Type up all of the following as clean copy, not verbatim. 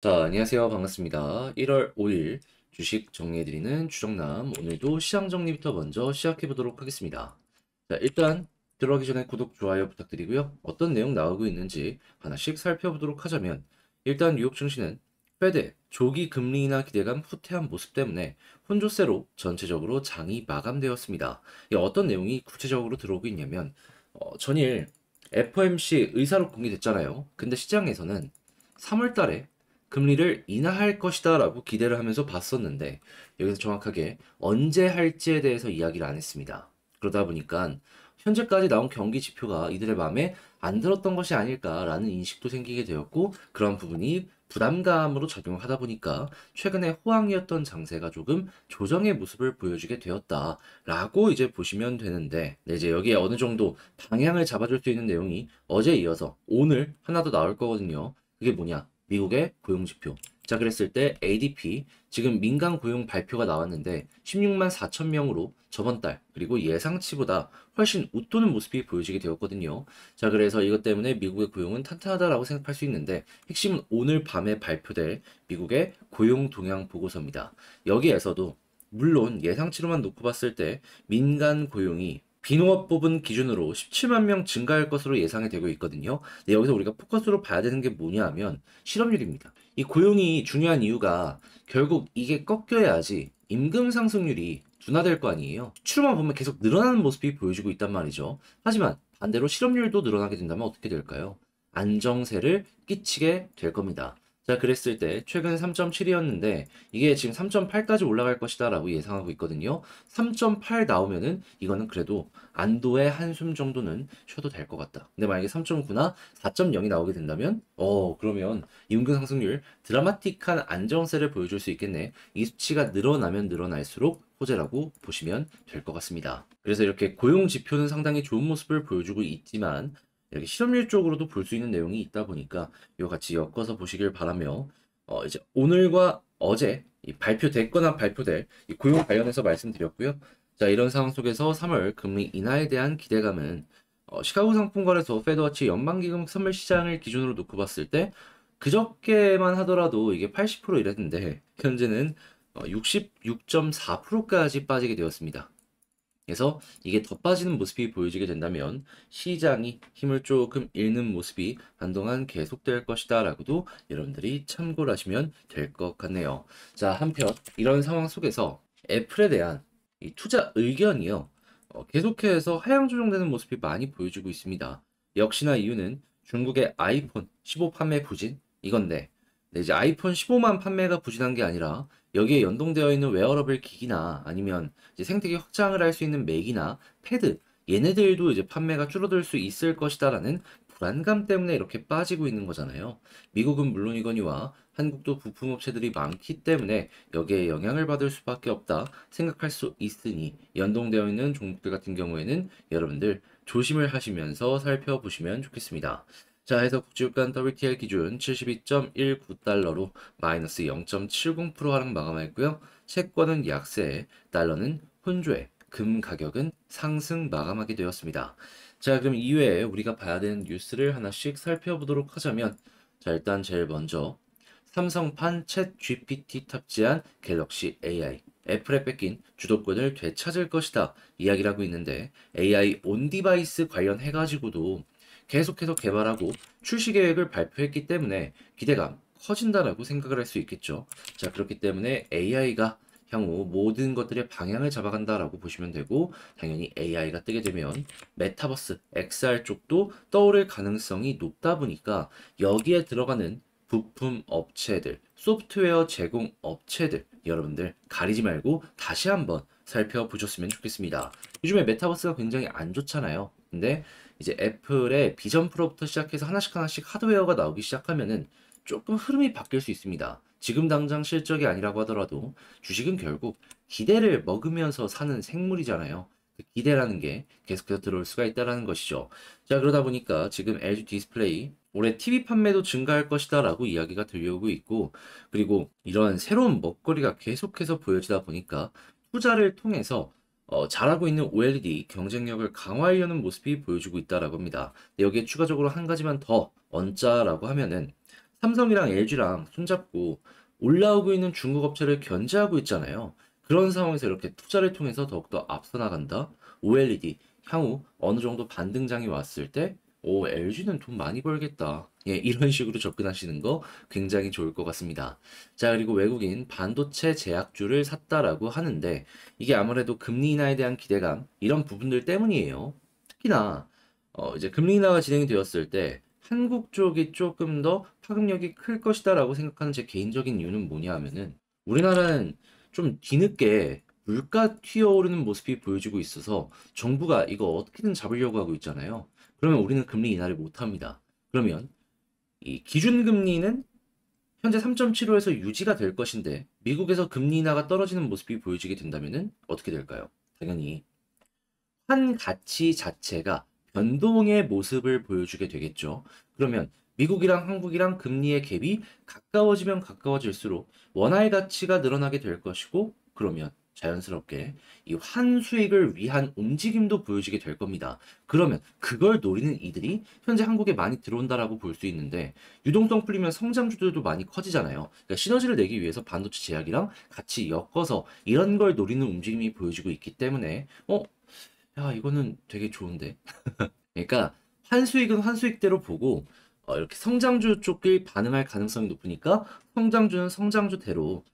자, 안녕하세요. 반갑습니다. 1월 5일 주식 정리해드리는 주정남. 오늘도 시장 정리부터 먼저 시작해보도록 하겠습니다. 자, 일단 들어가기 전에 구독, 좋아요 부탁드리고요. 어떤 내용 나오고 있는지 하나씩 살펴보도록 하자면, 일단 뉴욕 증시는 페드 조기 금리 인하 기대감 후퇴한 모습 때문에 혼조세로 전체적으로 장이 마감되었습니다. 이 어떤 내용이 구체적으로 들어오고 있냐면, 전일 FOMC 의사록 공개됐잖아요. 근데 시장에서는 3월 달에 금리를 인하할 것이다 라고 기대를 하면서 봤었는데, 여기서 정확하게 언제 할지에 대해서 이야기를 안 했습니다. 그러다 보니까 현재까지 나온 경기 지표가 이들의 마음에 안 들었던 것이 아닐까라는 인식도 생기게 되었고, 그런 부분이 부담감으로 작용을 하다 보니까 최근에 호황이었던 장세가 조금 조정의 모습을 보여주게 되었다라고 이제 보시면 되는데, 네, 이제 여기에 어느 정도 방향을 잡아줄 수 있는 내용이 어제 이어서 오늘 하나 더 나올 거거든요. 그게 뭐냐? 미국의 고용지표. 자, 그랬을 때 ADP, 지금 민간 고용 발표가 나왔는데 16만 4천 명으로 저번 달, 그리고 예상치보다 훨씬 웃도는 모습이 보여지게 되었거든요. 자, 그래서 이것 때문에 미국의 고용은 탄탄하다라고 생각할 수 있는데, 핵심은 오늘 밤에 발표될 미국의 고용 동향 보고서입니다. 여기에서도 물론 예상치로만 놓고 봤을 때 민간 고용이 비농업부분 기준으로 17만 명 증가할 것으로 예상이 되고 있거든요. 근데 여기서 우리가 포커스로 봐야 되는 게 뭐냐 하면 실업률입니다. 이 고용이 중요한 이유가 결국 이게 꺾여야지 임금 상승률이 둔화될 거 아니에요. 추로만 보면 계속 늘어나는 모습이 보여지고 있단 말이죠. 하지만 반대로 실업률도 늘어나게 된다면 어떻게 될까요? 안정세를 끼치게 될 겁니다. 자, 그랬을 때 최근 3.7이었는데 이게 지금 3.8까지 올라갈 것이다 라고 예상하고 있거든요. 3.8 나오면은 이거는 그래도 안도의 한숨 정도는 쉬어도 될 것 같다. 근데 만약에 3.9나 4.0이 나오게 된다면 그러면 임금 상승률 드라마틱한 안정세를 보여줄 수 있겠네. 이 수치가 늘어나면 늘어날수록 호재라고 보시면 될 것 같습니다. 그래서 이렇게 고용 지표는 상당히 좋은 모습을 보여주고 있지만, 이렇게 실업률 쪽으로도 볼 수 있는 내용이 있다 보니까 이거 같이 엮어서 보시길 바라며, 이제 오늘과 어제 이 발표됐거나 발표될 이 고용 관련해서 말씀드렸고요. 자, 이런 상황 속에서 3월 금리 인하에 대한 기대감은 시카고 상품거래소 페드워치 연방기금 선물 시장을 기준으로 놓고 봤을 때 그저께만 하더라도 이게 80% 이랬는데 현재는 66.4%까지 빠지게 되었습니다. 그래서 이게 더 빠지는 모습이 보여지게 된다면 시장이 힘을 조금 잃는 모습이 한동안 계속될 것이다 라고도 여러분들이 참고를 하시면 될 것 같네요. 자, 한편 이런 상황 속에서 애플에 대한 이 투자 의견이요, 계속해서 하향 조정되는 모습이 많이 보여지고 있습니다. 역시나 이유는 중국의 아이폰 15 판매 부진 이건데, 네, 이제 아이폰 15만 판매가 부진한 게 아니라 여기에 연동되어 있는 웨어러블 기기나 아니면 이제 생태계 확장을 할 수 있는 맥이나 패드, 얘네들도 이제 판매가 줄어들 수 있을 것이다라는 불안감 때문에 이렇게 빠지고 있는 거잖아요. 미국은 물론이거니와 한국도 부품업체들이 많기 때문에 여기에 영향을 받을 수밖에 없다 생각할 수 있으니, 연동되어 있는 종목들 같은 경우에는 여러분들 조심을 하시면서 살펴보시면 좋겠습니다. 자, 해서 국제유가 WTI 기준 72.19달러로 마이너스 0.70% 하락 마감했고요. 채권은 약세, 달러는 혼조해, 금 가격은 상승 마감하게 되었습니다. 자, 그럼 이외에 우리가 봐야 되는 뉴스를 하나씩 살펴보도록 하자면, 자, 일단 제일 먼저 삼성판 챗 GPT 탑재한 갤럭시 AI, 애플에 뺏긴 주도권을 되찾을 것이다 이야기를 하고 있는데, AI 온 디바이스 관련해가지고도 계속해서 개발하고 출시 계획을 발표했기 때문에 기대감 커진다라고 생각을 할 수 있겠죠. 자, 그렇기 때문에 AI가 향후 모든 것들의 방향을 잡아간다라고 보시면 되고, 당연히 AI가 뜨게 되면 메타버스, XR 쪽도 떠오를 가능성이 높다 보니까 여기에 들어가는 부품 업체들, 소프트웨어 제공 업체들, 여러분들 가리지 말고 다시 한번 살펴보셨으면 좋겠습니다. 요즘에 메타버스가 굉장히 안 좋잖아요. 근데 이제 애플의 비전 프로부터 시작해서 하나씩 하나씩 하드웨어가 나오기 시작하면은 조금 흐름이 바뀔 수 있습니다. 지금 당장 실적이 아니라고 하더라도 주식은 결국 기대를 먹으면서 사는 생물이잖아요. 그 기대라는 게 계속해서 들어올 수가 있다라는 것이죠. 자, 그러다 보니까 지금 LG 디스플레이 올해 TV 판매도 증가할 것이다 라고 이야기가 들려오고 있고, 그리고 이런 새로운 먹거리가 계속해서 보여지다 보니까 투자를 통해서 잘하고 있는 OLED 경쟁력을 강화하려는 모습이 보여주고 있다라고 합니다. 근데 여기에 추가적으로 한 가지만 더 얹자라고 하면은 삼성이랑 LG랑 손잡고 올라오고 있는 중국 업체를 견제하고 있잖아요. 그런 상황에서 이렇게 투자를 통해서 더욱더 앞서 나간다. OLED 향후 어느 정도 반등장이 왔을 때, 오, LG는 돈 많이 벌겠다. 예, 이런 식으로 접근하시는 거 굉장히 좋을 것 같습니다. 자, 그리고 외국인 반도체 제약주를 샀다라고 하는데, 이게 아무래도 금리 인하에 대한 기대감, 이런 부분들 때문이에요. 특히나, 이제 금리 인하가 진행이 되었을 때, 한국 쪽이 조금 더 파급력이 클 것이다라고 생각하는 제 개인적인 이유는 뭐냐 하면은, 우리나라는 좀 뒤늦게 물가 튀어오르는 모습이 보여지고 있어서 정부가 이거 어떻게든 잡으려고 하고 있잖아요. 그러면 우리는 금리 인하를 못 합니다. 그러면 이 기준금리는 현재 3.75에서 유지가 될 것인데 미국에서 금리 인하가 떨어지는 모습이 보여지게 된다면은 어떻게 될까요? 당연히 한 가치 자체가 변동의 모습을 보여주게 되겠죠. 그러면 미국이랑 한국이랑 금리의 갭이 가까워지면 가까워질수록 원화의 가치가 늘어나게 될 것이고, 그러면 자연스럽게 이 환수익을 위한 움직임도 보여지게 될 겁니다. 그러면 그걸 노리는 이들이 현재 한국에 많이 들어온다라고 볼 수 있는데, 유동성 풀리면 성장주들도 많이 커지잖아요. 그러니까 시너지를 내기 위해서 반도체 제약이랑 같이 엮어서 이런 걸 노리는 움직임이 보여지고 있기 때문에, 야, 이거는 되게 좋은데. 그러니까 환수익은 환수익대로 보고 이렇게 성장주 쪽을 반응할 가능성이 높으니까 성장주는 성장주대로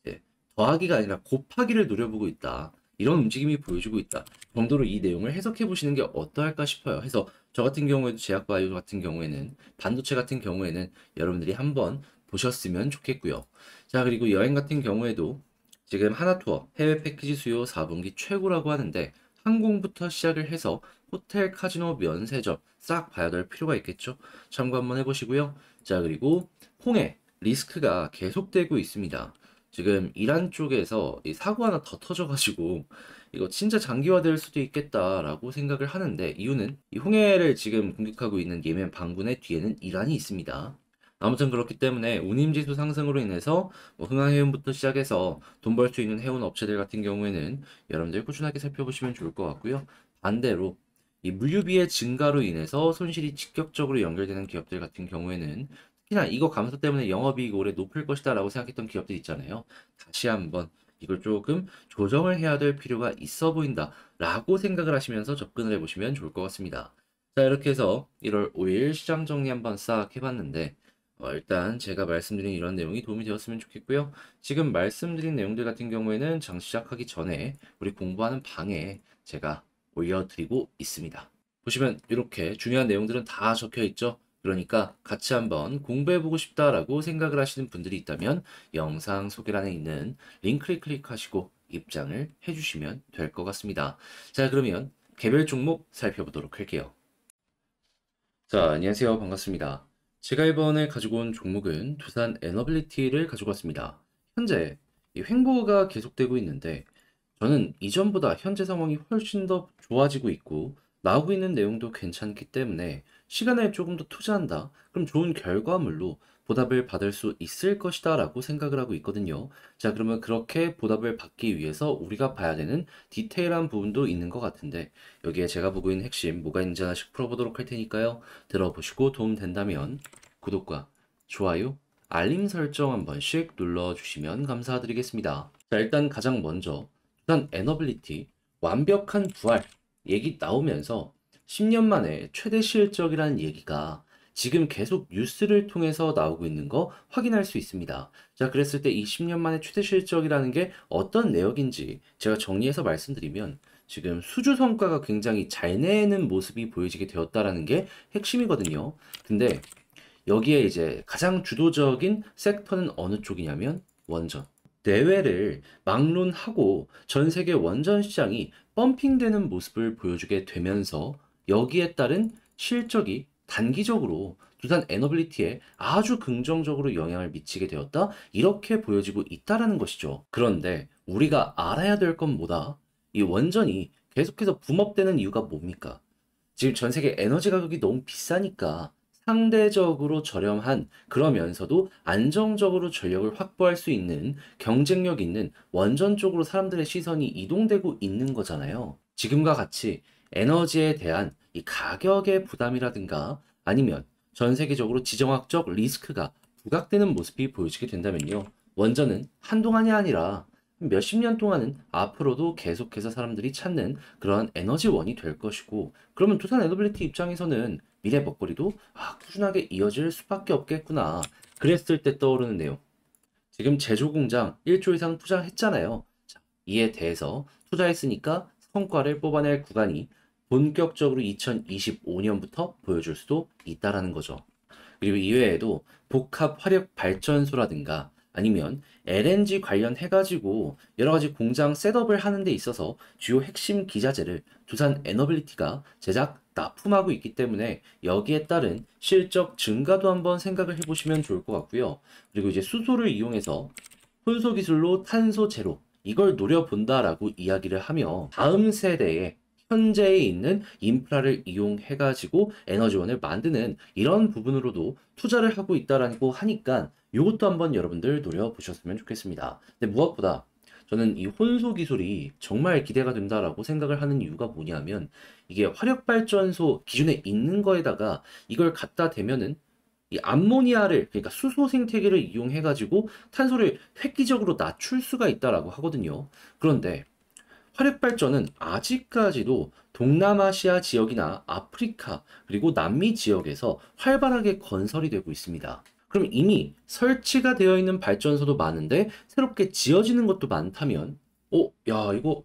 이제 더하기가 아니라 곱하기를 노려보고 있다. 이런 움직임이 보여주고 있다. 정도로 이 내용을 해석해 보시는 게 어떠할까 싶어요. 해서 저 같은 경우에도 제약바이오 같은 경우에는 반도체 같은 경우에는 여러분들이 한번 보셨으면 좋겠고요. 자, 그리고 여행 같은 경우에도 지금 하나투어 해외 패키지 수요 4분기 최고라고 하는데 항공부터 시작을 해서 호텔, 카지노, 면세점 싹 봐야 될 필요가 있겠죠. 참고 한번 해보시고요. 자, 그리고 홍해 리스크가 계속되고 있습니다. 지금 이란 쪽에서 이 사고 하나 더 터져가지고 이거 진짜 장기화될 수도 있겠다라고 생각을 하는데, 이유는 이 홍해를 지금 공격하고 있는 예멘 반군의 뒤에는 이란이 있습니다. 아무튼 그렇기 때문에 운임지수 상승으로 인해서 뭐 흥하해운부터 시작해서 돈 벌 수 있는 해운 업체들 같은 경우에는 여러분들 꾸준하게 살펴보시면 좋을 것 같고요. 반대로 이 물류비의 증가로 인해서 손실이 직접적으로 연결되는 기업들 같은 경우에는, 특히나 이거 감소 때문에 영업이익이 올해 높을 것이다라고 생각했던 기업들 있잖아요. 다시 한번 이걸 조금 조정을 해야 될 필요가 있어 보인다라고 생각을 하시면서 접근을 해보시면 좋을 것 같습니다. 자, 이렇게 해서 1월 5일 시장 정리 한번 싹 해봤는데, 일단 제가 말씀드린 이런 내용이 도움이 되었으면 좋겠고요. 지금 말씀드린 내용들 같은 경우에는 장 시작하기 전에 우리 공부하는 방에 제가 올려드리고 있습니다. 보시면 이렇게 중요한 내용들은 다 적혀 있죠. 그러니까 같이 한번 공부해보고 싶다라고 생각을 하시는 분들이 있다면 영상 소개란에 있는 링크를 클릭하시고 입장을 해주시면 될 것 같습니다. 자, 그러면 개별 종목 살펴보도록 할게요. 자, 안녕하세요. 반갑습니다. 제가 이번에 가지고 온 종목은 두산 에너빌리티를 가지고 왔습니다. 현재 이 횡보가 계속되고 있는데, 저는 이전보다 현재 상황이 훨씬 더 좋아지고 있고 나오고 있는 내용도 괜찮기 때문에 시간을 조금 더 투자한다. 그럼 좋은 결과물로 보답을 받을 수 있을 것이다 라고 생각을 하고 있거든요. 자, 그러면 그렇게 보답을 받기 위해서 우리가 봐야 되는 디테일한 부분도 있는 것 같은데, 여기에 제가 보고 있는 핵심 뭐가 있는지 하나씩 풀어보도록 할 테니까요. 들어보시고 도움 된다면 구독과 좋아요, 알림 설정 한 번씩 눌러주시면 감사드리겠습니다. 자, 일단 가장 먼저 두산 에너빌리티 완벽한 부활 얘기 나오면서 10년 만에 최대 실적이라는 얘기가 지금 계속 뉴스를 통해서 나오고 있는 거 확인할 수 있습니다. 자, 그랬을 때 이 10년 만에 최대 실적이라는 게 어떤 내역인지 제가 정리해서 말씀드리면, 지금 수주 성과가 굉장히 잘 내는 모습이 보여지게 되었다라는 게 핵심이거든요. 근데 여기에 이제 가장 주도적인 섹터는 어느 쪽이냐면 원전. 내외를 막론하고 전 세계 원전 시장이 펌핑되는 모습을 보여주게 되면서 여기에 따른 실적이 단기적으로 두산 에너빌리티에 아주 긍정적으로 영향을 미치게 되었다. 이렇게 보여지고 있다라는 것이죠. 그런데 우리가 알아야 될 건 뭐다? 이 원전이 계속해서 붐업되는 이유가 뭡니까? 지금 전 세계 에너지 가격이 너무 비싸니까 상대적으로 저렴한, 그러면서도 안정적으로 전력을 확보할 수 있는 경쟁력 있는 원전 쪽으로 사람들의 시선이 이동되고 있는 거잖아요. 지금과 같이 에너지에 대한 이 가격의 부담이라든가 아니면 전 세계적으로 지정학적 리스크가 부각되는 모습이 보여지게 된다면요. 원전은 한동안이 아니라 몇십 년 동안은 앞으로도 계속해서 사람들이 찾는 그러한 에너지원이 될 것이고, 그러면 두산 에너빌리티 입장에서는 미래 먹거리도 꾸준하게 이어질 수밖에 없겠구나. 그랬을 때 떠오르는 내용. 지금 제조 공장 1조 이상 투자했잖아요. 자, 이에 대해서 투자했으니까 성과를 뽑아낼 구간이 본격적으로 2025년부터 보여줄 수도 있다라는 거죠. 그리고 이외에도 복합 화력 발전소라든가 아니면 LNG 관련해가지고 여러 가지 공장 셋업을 하는 데 있어서 주요 핵심 기자재를 두산 에너빌리티가 제작, 납품하고 있기 때문에 여기에 따른 실적 증가도 한번 생각을 해보시면 좋을 것 같고요. 그리고 이제 수소를 이용해서 혼소 기술로 탄소 제로 이걸 노려본다라고 이야기를 하며 다음 세대의 현재에 있는 인프라를 이용해가지고 에너지원을 만드는 이런 부분으로도 투자를 하고 있다라고 하니까 이것도 한번 여러분들 노려보셨으면 좋겠습니다. 근데 무엇보다 저는 이 혼소 기술이 정말 기대가 된다라고 생각을 하는 이유가 뭐냐면 이게 화력발전소 기준에 있는 거에다가 이걸 갖다 대면은 이 암모니아를 그러니까 수소 생태계를 이용해 가지고 탄소를 획기적으로 낮출 수가 있다라고 하거든요. 그런데 화력 발전은 아직까지도 동남아시아 지역이나 아프리카 그리고 남미 지역에서 활발하게 건설이 되고 있습니다. 그럼 이미 설치가 되어 있는 발전소도 많은데 새롭게 지어지는 것도 많다면, 야, 이거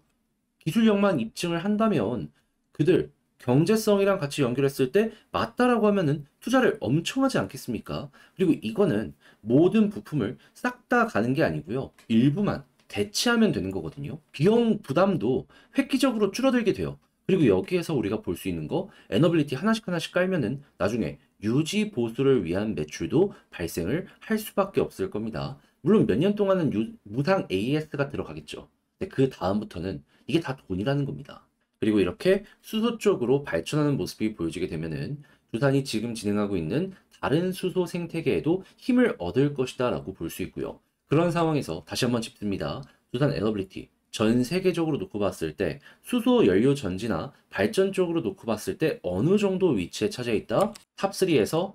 기술력만 입증을 한다면 그들 경제성이랑 같이 연결했을 때 맞다라고 하면은 투자를 엄청 하지 않겠습니까? 그리고 이거는 모든 부품을 싹 다 가는 게 아니고요. 일부만 대체하면 되는 거거든요. 비용 부담도 획기적으로 줄어들게 돼요. 그리고 여기에서 우리가 볼 수 있는 거 에너빌리티 하나씩 하나씩 깔면은 나중에 유지 보수를 위한 매출도 발생을 할 수밖에 없을 겁니다. 물론 몇 년 동안은 무상 AS가 들어가겠죠. 근데 그 다음부터는 이게 다 돈이라는 겁니다. 그리고 이렇게 수소 쪽으로 발전하는 모습이 보여지게 되면은 두산이 지금 진행하고 있는 다른 수소 생태계에도 힘을 얻을 것이다 라고 볼 수 있고요. 그런 상황에서 다시 한번 짚습니다. 두산 에너빌리티 전 세계적으로 놓고 봤을 때 수소 연료 전지나 발전 쪽으로 놓고 봤을 때 어느 정도 위치에 차지해 있다? 탑3에서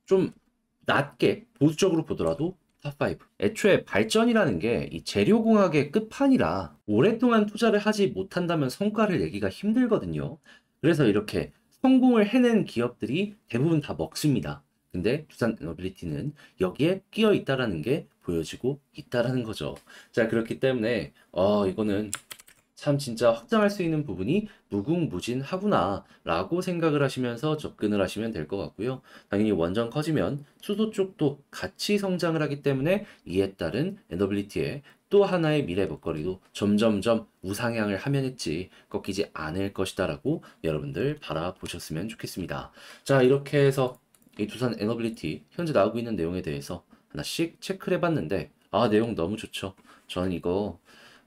좀 낮게 보수적으로 보더라도 탑5. 애초에 발전이라는 게 이 재료공학의 끝판이라 오랫동안 투자를 하지 못한다면 성과를 내기가 힘들거든요. 그래서 이렇게 성공을 해낸 기업들이 대부분 다 먹습니다. 근데 두산 에너빌리티는 여기에 끼어 있다라는 게 보여지고 있다라는 거죠. 자, 그렇기 때문에 이거는 참 진짜 확장할 수 있는 부분이 무궁무진하구나 라고 생각을 하시면서 접근을 하시면 될 것 같고요. 당연히 원전 커지면 수소 쪽도 같이 성장을 하기 때문에 이에 따른 에너빌리티의 또 하나의 미래 먹거리도 점점점 우상향을 하면 했지 꺾이지 않을 것이다 라고 여러분들 바라보셨으면 좋겠습니다. 자, 이렇게 해서 이 두산 에너빌리티 현재 나오고 있는 내용에 대해서 하나씩 체크를 해봤는데 내용 너무 좋죠. 저는 이거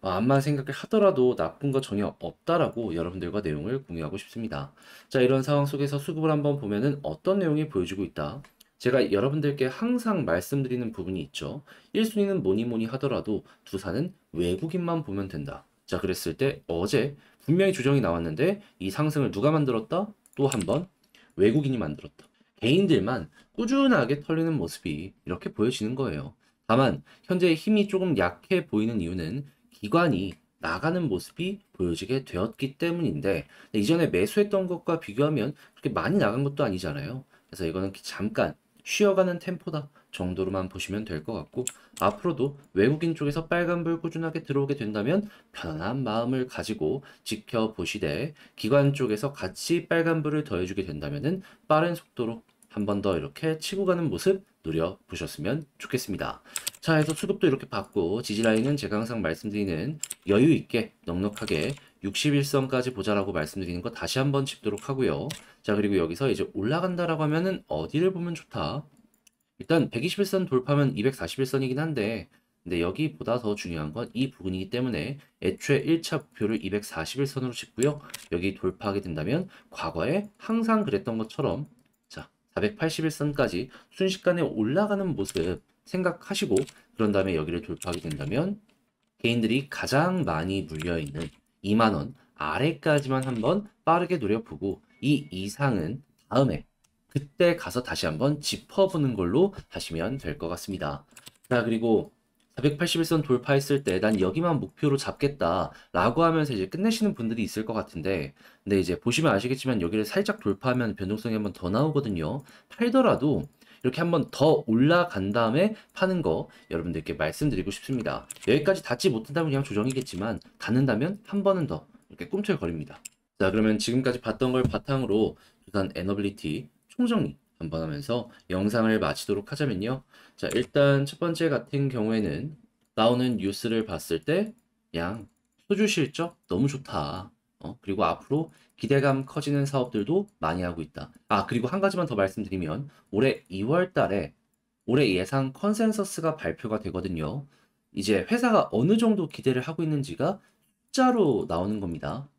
암만 생각을 하더라도 나쁜 거 전혀 없다라고 여러분들과 내용을 공유하고 싶습니다. 자, 이런 상황 속에서 수급을 한번 보면은 어떤 내용이 보여지고 있다. 제가 여러분들께 항상 말씀드리는 부분이 있죠. 1순위는 뭐니 뭐니 하더라도 두산은 외국인만 보면 된다. 자, 그랬을 때 어제 분명히 조정이 나왔는데 이 상승을 누가 만들었다? 또 한 번 외국인이 만들었다. 개인들만 꾸준하게 털리는 모습이 이렇게 보여지는 거예요. 다만 현재 힘이 조금 약해 보이는 이유는 기관이 나가는 모습이 보여지게 되었기 때문인데 이전에 매수했던 것과 비교하면 그렇게 많이 나간 것도 아니잖아요. 그래서 이거는 잠깐 쉬어가는 템포다 정도로만 보시면 될 것 같고 앞으로도 외국인 쪽에서 빨간불 꾸준하게 들어오게 된다면 편안한 마음을 가지고 지켜보시되 기관 쪽에서 같이 빨간불을 더해주게 된다면 빠른 속도로 한 번 더 이렇게 치고 가는 모습 노려보셨으면 좋겠습니다. 자, 해서 수급도 이렇게 받고 지지라인은 제가 항상 말씀드리는 여유있게 넉넉하게 61선까지 보자라고 말씀드리는 거 다시 한번 짚도록 하고요. 자, 그리고 여기서 이제 올라간다라고 하면은 어디를 보면 좋다? 일단 121선 돌파하면 241선이긴 한데 근데 여기보다 더 중요한 건 이 부분이기 때문에 애초에 1차 목표를 241선으로 짚고요. 여기 돌파하게 된다면 과거에 항상 그랬던 것처럼 481선까지 순식간에 올라가는 모습 생각하시고 그런 다음에 여기를 돌파하게 된다면 개인들이 가장 많이 물려있는 2만원 아래까지만 한번 빠르게 노려보고 이 이상은 다음에 그때 가서 다시 한번 짚어보는 걸로 하시면 될 것 같습니다. 자, 그리고 481선 돌파했을 때 난 여기만 목표로 잡겠다 라고 하면서 이제 끝내시는 분들이 있을 것 같은데, 근데 이제 보시면 아시겠지만 여기를 살짝 돌파하면 변동성이 한번 더 나오거든요. 팔더라도 이렇게 한번 더 올라간 다음에 파는 거 여러분들께 말씀드리고 싶습니다. 여기까지 닿지 못한다면 그냥 조정이겠지만 닿는다면 한 번은 더 이렇게 꿈틀거립니다. 자, 그러면 지금까지 봤던 걸 바탕으로 두산 에너빌리티 총정리 한번 하면서 영상을 마치도록 하자면요. 자, 일단 첫 번째 같은 경우에는 나오는 뉴스를 봤을 때 그냥 소주 실적 너무 좋다. 그리고 앞으로 기대감 커지는 사업들도 많이 하고 있다. 아, 그리고 한 가지만 더 말씀드리면 올해 2월 달에 올해 예상 컨센서스가 발표가 되거든요. 이제 회사가 어느 정도 기대를 하고 있는지가 숫자로 나오는 겁니다.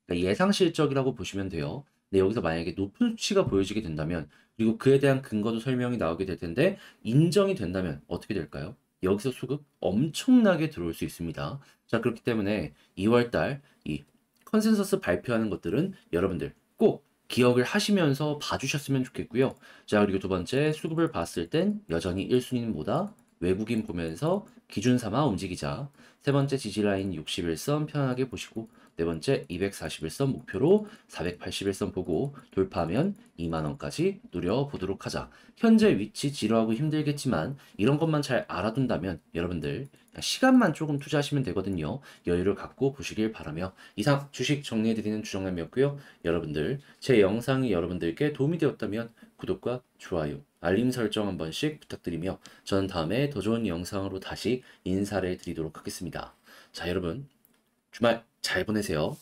그러니까 예상 실적이라고 보시면 돼요. 근데 여기서 만약에 높은 수치가 보여지게 된다면, 그리고 그에 대한 근거도 설명이 나오게 될 텐데, 인정이 된다면 어떻게 될까요? 여기서 수급 엄청나게 들어올 수 있습니다. 자, 그렇기 때문에 2월달 이 컨센서스 발표하는 것들은 여러분들 꼭 기억을 하시면서 봐주셨으면 좋겠고요. 자, 그리고 두 번째, 수급을 봤을 땐 여전히 1순위는 뭐다? 외국인 보면서 기준 삼아 움직이자. 세 번째 지지라인 61선 편하게 보시고, 네 번째 241선 목표로 481선 보고 돌파하면 2만원까지 누려보도록 하자. 현재 위치 지루하고 힘들겠지만 이런 것만 잘 알아둔다면 여러분들 시간만 조금 투자하시면 되거든요. 여유를 갖고 보시길 바라며 이상 주식 정리해드리는 주정남이었고요. 여러분들 제 영상이 여러분들께 도움이 되었다면 구독과 좋아요, 알림 설정 한 번씩 부탁드리며 저는 다음에 더 좋은 영상으로 다시 인사를 드리도록 하겠습니다. 자, 여러분 주말 잘 보내세요.